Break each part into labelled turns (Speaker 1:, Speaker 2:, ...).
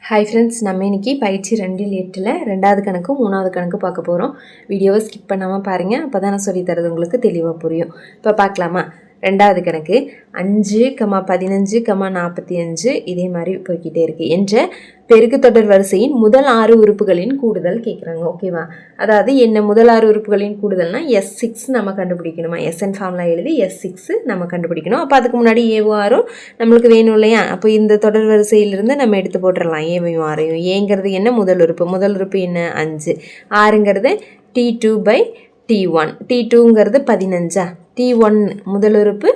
Speaker 1: Hi friends, நம்ம இன்றைக்கி பயிற்சி 2-8 ரெண்டாவது கணக்கு மூணாவது கணக்கு பார்க்க போகிறோம். வீடியோவை ஸ்கிப் பண்ணாமல் பாருங்கள், அப்போ தான் நான் சொல்லித்தரது உங்களுக்கு தெளிவாக புரியும். இப்போ பார்க்கலாமா? ரெண்டாவது கணக்கு 5,15,45 இதே மாதிரி போய்கிட்டே இருக்குது என்ற பெருக்கு தொடர் வரிசையின் முதல் 6 உறுப்புகளின் கூடுதல் கேட்குறாங்க. ஓகேவா? அதாவது என்ன முதல் 6 உறுப்புகளின் கூடுதல்னா S6 நம்ம கண்டுபிடிக்கணுமா? SN ஃபார்முலா எழுதி S6 நம்ம கண்டுபிடிக்கணும். அப்போ அதுக்கு முன்னாடி ஏவும் ஆரும் நம்மளுக்கு வேணும் இல்லையா? அப்போ இந்த தொடர் வரிசையிலிருந்து நம்ம எடுத்து போட்டுடலாம் ஏவையும் ஆரையும். ஏங்கிறது என்ன? முதல் உறுப்பு என்ன? 5. 6ங்கிறது T2/T1. T2ங்கிறது 15. T1 முதல் உறுப்பு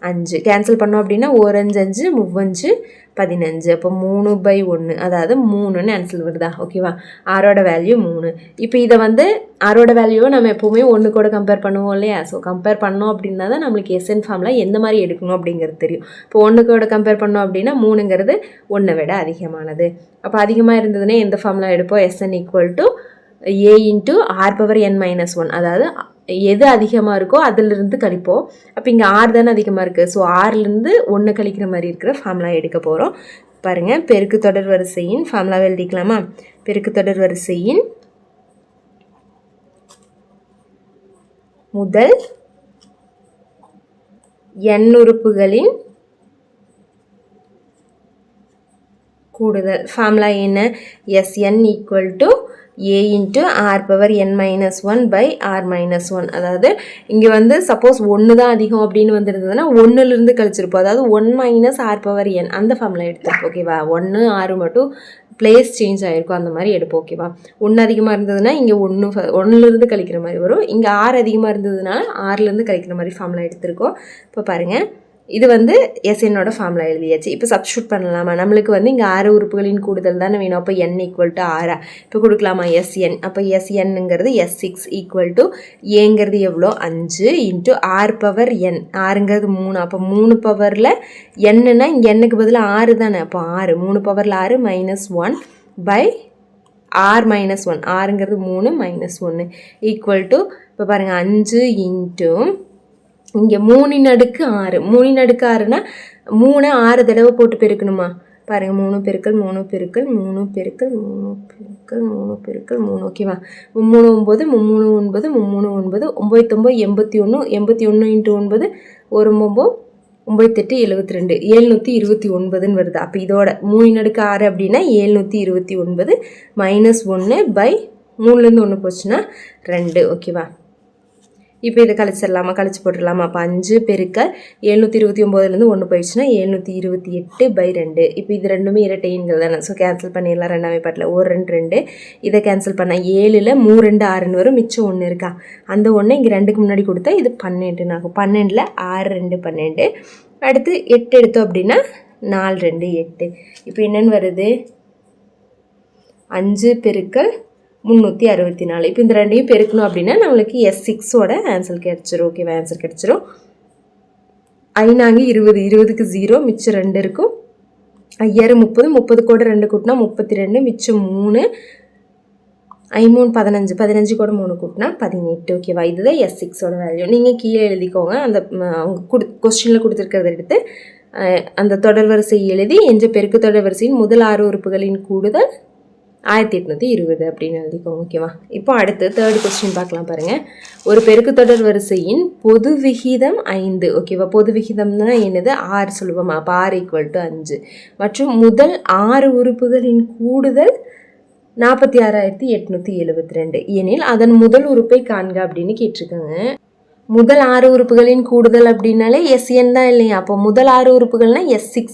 Speaker 1: 5. கேன்சல் பண்ணோம் அப்படின்னா 1 5 5 3 15. அப்போ 3/1, அதாவது 3ன்னு ஆன்சர் வருதா? ஓகேவா? ஆரோட வேல்யூ 3. இப்போ இதை ஆரோட வேல்யூவை நம்ம எப்போவுமே 1 கூட கம்பேர் பண்ணுவோம் இல்லையா? ஸோ கம்பேர் பண்ணோம் அப்படின்னா தான் நம்மளுக்கு SN ஃபார்மில் எந்த மாதிரி எடுக்கணும் அப்படிங்கிறது தெரியும். இப்போ 1 கூட கம்பேர் பண்ணோம் அப்படின்னா 3ங்கிறது 1 விட அதிகமானது. அப்போ அதிகமாக இருந்ததுன்னா எந்த ஃபார்முலா எடுப்போம்? SN = A × R⁻n-1. அதாவது எது அதிகமாக இருக்கோ அதிலிருந்து கழிப்போம். அப்போ இங்கே ஆர் தானே அதிகமாக இருக்குது. ஸோ ஆர்லேருந்து 1 கழிக்கிற மாதிரி இருக்கிற ஃபார்முலா எடுக்க போகிறோம். பாருங்கள், பெருக்கு தொடர் வரிசையின் ஃபார்முலாவை எழுதிக்கலாமா? பெருக்கு தொடர் வரிசையின் முதல் n உறுப்புகளின் கூடுதல் ஃபார்முலா என்ன? SN = A × R⁻n-1/R-1. அதாவது இங்கே சப்போஸ் 1 தான் அதிகம் அப்படின்னு வந்துருந்ததுன்னா 1லேருந்து கழிச்சிருப்போம். அதாவது 1 - R⁻n அந்த ஃபார்முலா எடுத்துருப்போம். ஓகேவா? 1 6 மட்டும் பிளேஸ் சேஞ்ச் ஆகிருக்கும், அந்த மாதிரி எடுப்போம். ஓகேவா? 1 அதிகமாக இருந்ததுன்னா இங்கே 1லேருந்து கழிக்கிற மாதிரி வரும். இங்கே 6 அதிகமாக இருந்ததுனால 6லேருந்து கழிக்கிற மாதிரி ஃபார்முலா எடுத்திருக்கோம். இப்போ பாருங்கள், இது SNோட ஃபார்முலா எழுதியாச்சு. இப்போ சப்ஸ்டியூட் பண்ணலாமா? நம்மளுக்கு இங்கே 6 உறுப்புகளின் கூடுதல் தானே வேணும். அப்போ n = 6. இப்போ கொடுக்கலாமா? SN. அப்போ SNங்கிறது S6 = ஏங்கிறது எவ்வளோ? 5 × R⁻n. 6ங்கிறது 3. அப்போ 3 பவரில் என்னன்னா இங்கே என்னுக்கு பதிலாக 6 தானே. அப்போ 6 3 பவரில் 6 -1/R-1. 6ங்கிறது 3 -1 = இப்போ பாருங்கள் 5 × இங்கே 3/6. 3/6னா 3 6 தடவை போட்டு பெருக்கணுமா? பாருங்கள், 3 × 3 × 3 × 3 × 3 × 3. ஓகேவா? 3 9 3 9 3 9 9 9 81 81 × 9 1 9 98 72 729ன்னு வருது. அப்போ இதோட 3/6 அப்படின்னா 729 -1/3லேருந்து 1 போச்சுன்னா 2. ஓகேவா? இப்போ இதை கழிச்சிடலாமா? கழிச்சு போட்டுடலாமா? அப்போ 5 பெருக்கல் 729லேருந்து 1 போயிடுச்சுன்னா 728/2. இப்போ இது ரெண்டுமே இரட்டை எண்கள் தானே. ஸோ கேன்சல் பண்ணிடலாம். 2ஆம் பாட்டில் 1 2 2. இதை கேன்சல் பண்ணால் 7ல் 3 2 6ன்னு வரும். மிச்சம் 1 இருக்கா? அந்த 1 இங்கே 2க்கு முன்னாடி கொடுத்தா இது 12ன்னு ஆகும். 12ல் 6 2 12. அடுத்து 8 எடுத்தோம் அப்படின்னா 4 2 8. இப்போ என்னென்னு வருது? 5 பெருக்கல் 364. இப்போ இந்த ரெண்டையும் பெருக்கணும் அப்படின்னா நம்மளுக்கு S6ஓட ஆன்சர் கிடச்சிரும். ஓகேவா? ஆன்சர் கிடச்சிரும். 5 20 20க்கு 0 மிச்சம் 2 இருக்கும். 5 30 30 கூட 2 கூட்டினா 32 மிச்சம் 3 5 15 15 கூட 3 கூட்டினா 18. ஓகேவா? இதுதான் S6ஓட வேல்யூ. நீங்கள் கீழே எழுதிக்கோங்க. அந்த அவங்க கொஸ்டினில் கொடுத்துருக்கிறத எடுத்து அந்த தொடர் வரிசை எழுதி என்ற பெருக்கு தொடர் வரிசையின் முதல் 6 உறுப்புகளின் கூடுதல் 1820 அப்படின்னு எழுதிக்கோங்க. ஓகேவா? இப்போ அடுத்து 3rd கொஸ்டின் பார்க்கலாம். பாருங்கள், ஒரு பெருக்கு தொடர் வரிசையின் பொது விகிதம் 5. ஓகேவா? பொது விகிதம்னா என்னது? 6 சொல்லுவோமா? அப்போ R = 5 மற்றும் முதல் 6 உறுப்புகளின் கூடுதல் 46,872 எனில் அதன் முதல் உறுப்பை காண்க அப்படின்னு கேட்டிருக்காங்க. முதல் 6 உறுப்புகளின் கூடுதல் அப்படின்னாலே SN தான் இல்லையா? அப்போ முதல் 6 உறுப்புகள்னா S6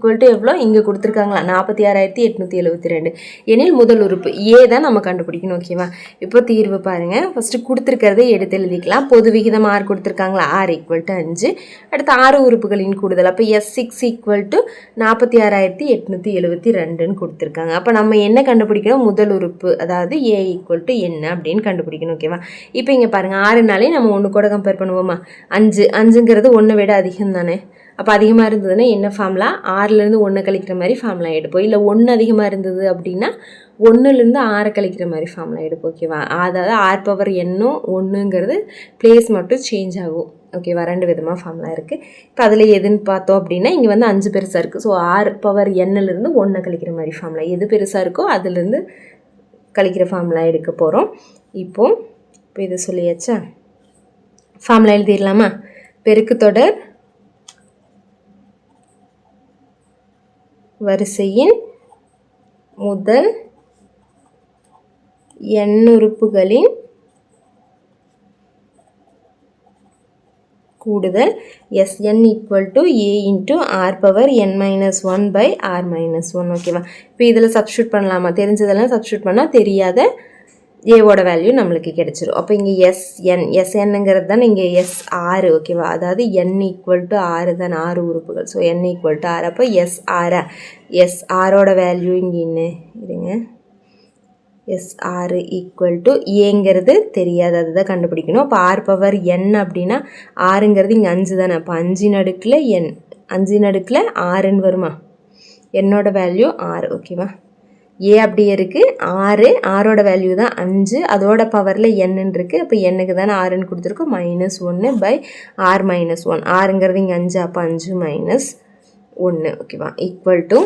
Speaker 1: = எவ்வளோ? இங்கே கொடுத்துருக்காங்களா? 46,872 எனில் முதல் உறுப்பு A தான் நம்ம கண்டுபிடிக்கணும். ஓகேவா? இப்போ தீர்வு பாருங்கள். ஃபஸ்ட்டு கொடுத்துருக்கிறத எடுத்து எழுதிக்கலாம். பொது விகிதம் 6 கொடுத்துருக்காங்களா? R = 5. அடுத்து 6 உறுப்புகளின் கூடுதல். அப்போ S6 = 46,872ன்னு கொடுத்துருக்காங்க. அப்போ நம்ம என்ன கண்டுபிடிக்கணும்? முதல் உறுப்பு, அதாவது A = என்ன அப்படின்னு கண்டுபிடிக்கணும். ஓகேவா? இப்போ இங்கே பாருங்கள், 6னாலே நம்ம 1 கூட கம்பேர் பண்ணுவோமா? 5 5ங்கிறது 1 விட அதிகம் தானே. அப்போ அதிகமாக இருந்ததுன்னா என்ன ஃபார்முலா, 6லேருந்து 1 கழிக்கிற மாதிரி ஃபார்முலா எடுப்போம். இல்லை 1 அதிகமாக இருந்தது அப்படின்னா 1லேருந்து 6 கழிக்கிற மாதிரி ஃபார்முலா எடுப்போம். ஓகேவா, அதாவது ஆர் பவர் என்னும் 1ங்கிறது பிளேஸ் மட்டும் சேஞ்ச் ஆகும். ஓகேவா, 2 விதமாக ஃபார்முலா இருக்குது. இப்போ அதில் எதுன்னு பார்த்தோம் அப்படின்னா இங்கே வந்து 5 பெருசாக இருக்குது. ஸோ ஆர் பவர் என்னிலிருந்து 1 கழிக்கிற மாதிரி ஃபார்முலா, எது பெருசாக இருக்கோ அதுலேருந்து கழிக்கிற ஃபார்முலா எடுக்க போகிறோம். இப்போ இது சொல்லியாச்சா, ஃபார்முலா எழுதிடலாமா. பெருக்கு தொடர் வரிசையின் முதல் n உறுப்புகளின் கூடுதல் Sn = a × r power n - 1/r - 1. ஓகேவா, இப்போ இதில் சப்ஸ்டியூட் பண்ணலாமா, தெரிஞ்சதெல்லாம் சப்ஸ்டியூட் பண்ணால் தெரியாத ஏவோட வேல்யூ நம்மளுக்கு கிடைச்சிரும். அப்போ இங்கே எஸ்என்னுங்கிறது தான் இங்கே SR. ஓகேவா, அதாவது n = 6 தான், 6 உறுப்புகள். So n = 6. அப்போ SRோட வேல்யூ இங்கே என்ன இருங்க, SR = ஏங்கிறது தெரியாது, அதுதான் கண்டுபிடிக்கணும். அப்போ r பவர் n அப்படின்னா ஆறுங்கிறது இங்கே 5 தானே, அப்போ 5 நடுக்கில் n, 5 நடுக்கில் 6ன்னு வருமா, என்னோட வேல்யூ 6. ஓகேவா, ஏ அப்படியே இருக்குது, 6ஓட வேல்யூ தான் 5, அதோட பவரில் என்னன்னு இருக்குது. அப்போ என்னுக்கு தானே 6ன்னு கொடுத்துருக்கோம், -1/r - 1. ஆறுங்கிறது இங்கே 5, அப்போ 5 - 1. ஓகேவா, ஈக்குவல் டு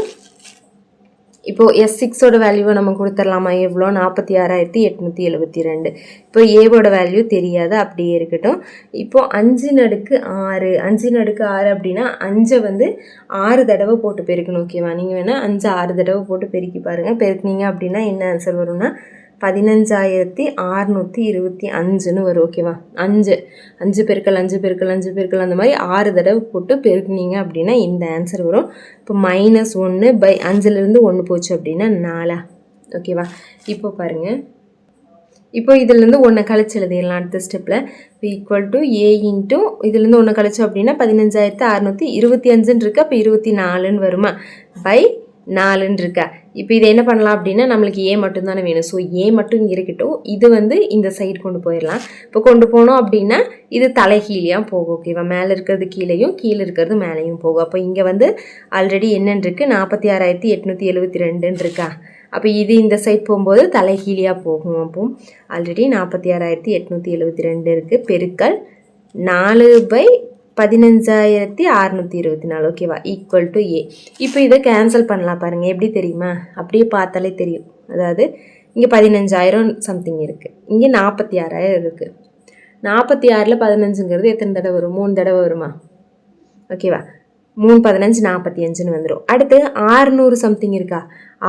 Speaker 1: இப்போது S6ஓட வேல்யூவை நம்ம கொடுத்துடலாமா, எவ்வளோ, 46,872. இப்போ ஏவோட வேல்யூ தெரியாது, அப்படியே இருக்கட்டும். இப்போது 5/6 அப்படின்னா 5 வந்து 6 தடவை போட்டு பெருக்கணும். ஓகேவா, நீங்கள் வேணால் 5 6 தடவை போட்டு பெருக்கி பாருங்கள். பெருக்குனீங்க அப்படின்னா என்ன ஆன்சர் வரும்னா 15,625ன்னு வரும். ஓகேவா, 5 பெருக்கல் 5 பெருக்கல் 5 பெருக்கல் அந்த மாதிரி 6 தடவை போட்டு பெருக்குனீங்க அப்படின்னா இந்த ஆன்சர் வரும். இப்போ -1/5லேருந்து 1 போச்சு அப்படின்னா 4. ஓகேவா, இப்போ பாருங்கள், இப்போ இதிலேருந்து 1 கழிச்சு எழுதிடலாம் அடுத்த ஸ்டெப்பில். ஈக்குவல் டு a × இதுலேருந்து 1 கழிச்சோம் அப்படின்னா 15,625ன்னு இருக்குது. அப்போ 24ன்னு வருமா, பை 4ன்னு இருக்கா. இப்போ இதை என்ன பண்ணலாம் அப்படின்னா நம்மளுக்கு ஏ மட்டும் தானே வேணும். ஸோ ஏ மட்டும் இங்கே இருக்கட்டும், இது வந்து இந்த சைடு கொண்டு போயிடலாம். இப்போ கொண்டு போனோம் அப்படின்னா இது தலைகீழியாக போகும். ஓகேவா, மேலே இருக்கிறது கீழேயும் கீழே இருக்கிறது மேலேயும் போகும். அப்போ இங்கே வந்து ஆல்ரெடி என்னன்னு இருக்குது, 46,872ன்னு இருக்கா. அப்போ இது இந்த சைட் போகும்போது தலைகீழியாக போகும். அப்போ ஆல்ரெடி 46,872 இருக்குது, பெருக்கல் 4/15,624. ஓகேவா, ஈக்குவல் டு ஏ. இப்போ இதை கேன்சல் பண்ணலாம் பாருங்கள், எப்படி தெரியுமா, அப்படியே பார்த்தாலே தெரியும். அதாவது இங்கே 15,000 சம்திங் இருக்குது, இங்கே 46,000 இருக்குது. 46ல் 15ங்கிறது எத்தனை தடவை வரும், 3 தடவை வருமா. ஓகேவா, 3 15 45ன்னு வந்துடும். அடுத்து 600 சம்திங் இருக்கா,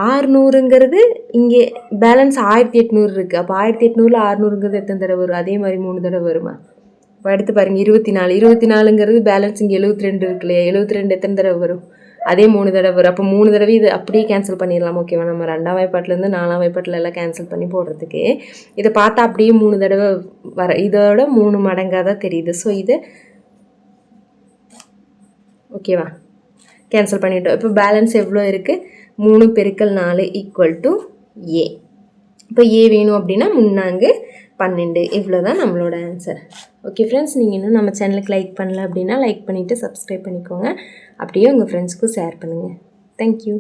Speaker 1: 600ங்கிறது இங்கே பேலன்ஸ் 1800 இருக்குது. அப்போ 1800ல் 600ங்கிறது எத்தனை தடவை வரும், அதே மாதிரி 3 தடவை வருமா. இப்போ அடுத்து பாருங்கள் 24ங்கிறது பேலன்ஸ் இங்கே 72 இருக்கு இல்லையா, 72 எத்தனை தடவை வரும், அதே 3 தடவை வரும். அப்போ 3 தடவை இது அப்படியே கேன்சல் பண்ணிடலாம். ஓகேவா, நம்ம 2ஆம் வாய்ப்பாட்டிலேருந்து 4ஆம் வாய்ப்பாட்டில் எல்லாம் கேன்சல் பண்ணி போடுறதுக்கு இதை பார்த்தா அப்படியே 3 தடவை வர, இதோட 3 மடங்காக தான் தெரியுது. ஸோ இது ஓகேவா, கேன்சல் பண்ணிட்டோம். இப்போ பேலன்ஸ் எவ்வளோ இருக்குது, 3 × 4 = ஏ. இப்போ ஏ வேணும் அப்படின்னா 3 12. இவ்வளோ தான் நம்மளோட ஆன்சர். ஓகே ஃப்ரெண்ட்ஸ், நீங்கள் இன்னும் நம்ம சேனலுக்கு லைக் பண்ணல அப்படின்னா லைக் பண்ணிவிட்டு சப்ஸ்கிரைப் பண்ணிக்கோங்க. அப்படியே உங்கள் ஃப்ரெண்ட்ஸ்க்கும் ஷேர் பண்ணுங்கள். தேங்க்யூ.